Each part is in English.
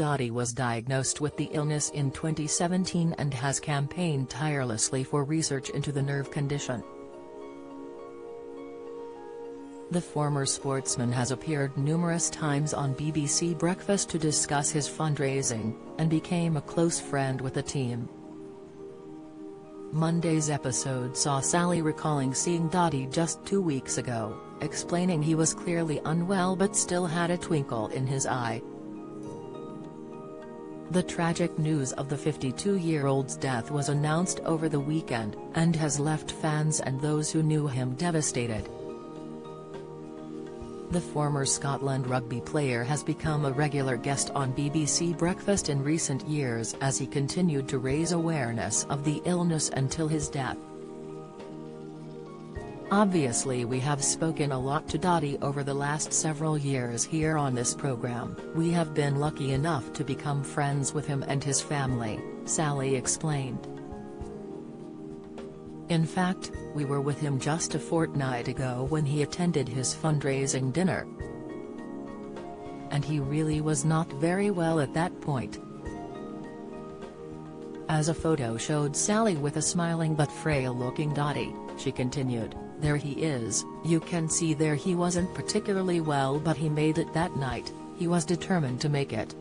Dottie was diagnosed with the illness in 2017 and has campaigned tirelessly for research into the nerve condition. The former sportsman has appeared numerous times on BBC Breakfast to discuss his fundraising, and became a close friend with the team. Monday's episode saw Sally recalling seeing Dottie just 2 weeks ago, explaining he was clearly unwell but still had a twinkle in his eye. The tragic news of the 52-year-old's death was announced over the weekend, and has left fans and those who knew him devastated. The former Scotland rugby player has become a regular guest on BBC Breakfast in recent years as he continued to raise awareness of the illness until his death. Obviously, we have spoken a lot to Dottie over the last several years here on this program. We have been lucky enough to become friends with him and his family, Sally explained. In fact, we were with him just a fortnight ago when he attended his fundraising dinner. And he really was not very well at that point. As a photo showed Sally with a smiling but frail-looking Dottie, she continued, "There he is, you can see there he wasn't particularly well, but he made it that night, he was determined to make it."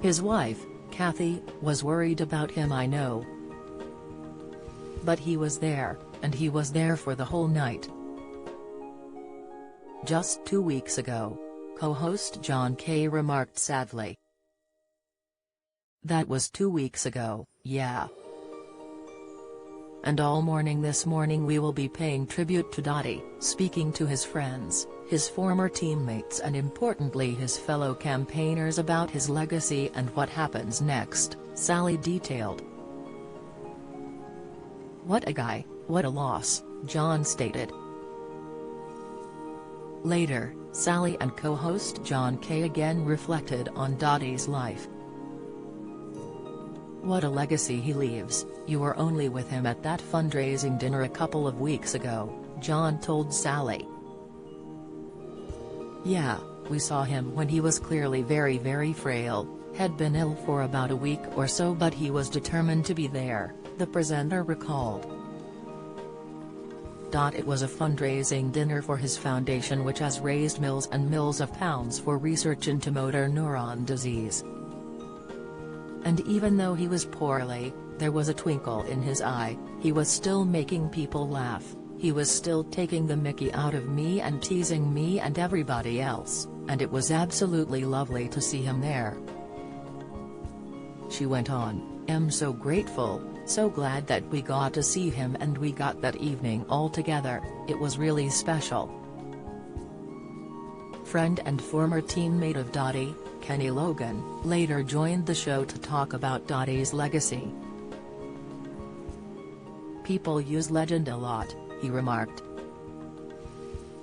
His wife, Kathy, was worried about him, I know. But he was there, and he was there for the whole night. Just 2 weeks ago, co-host John Kay remarked sadly. That was 2 weeks ago, yeah. And all morning this morning we will be paying tribute to Dottie, speaking to his friends, his former teammates and importantly his fellow campaigners about his legacy and what happens next, Sally detailed. What a guy, what a loss, John stated. Later, Sally and co-host John Kay again reflected on Dottie's life. What a legacy he leaves. You were only with him at that fundraising dinner a couple of weeks ago, John told Sally. Yeah, we saw him when he was clearly very frail, had been ill for about a week or so, but he was determined to be there, the presenter recalled. It was a fundraising dinner for his foundation which has raised millions and millions of pounds for research into motor neuron disease. And even though he was poorly, there was a twinkle in his eye, he was still making people laugh, he was still taking the mickey out of me and teasing me and everybody else, and it was absolutely lovely to see him there. She went on, "I'm so grateful, so glad that we got to see him and we got that evening all together, it was really special." Friend and former teammate of Dottie, Kenny Logan, later joined the show to talk about Dottie's legacy. People use legend a lot, he remarked.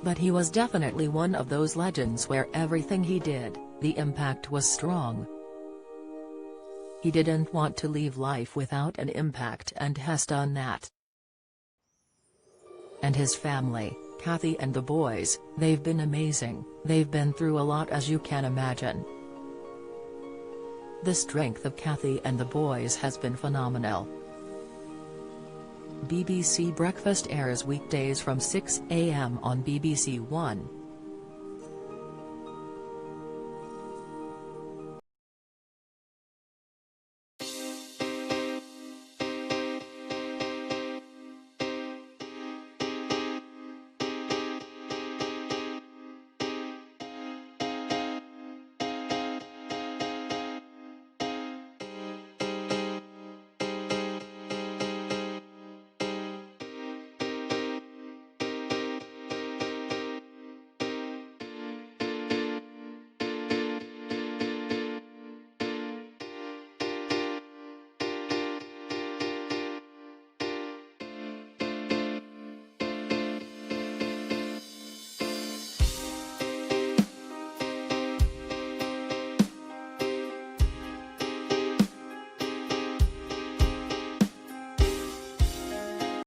But he was definitely one of those legends where everything he did, the impact was strong. He didn't want to leave life without an impact and has done that. And his family, Kathy and the boys, they've been amazing, they've been through a lot as you can imagine. The strength of Kathy and the boys has been phenomenal. BBC Breakfast airs weekdays from 6 a.m. on BBC One.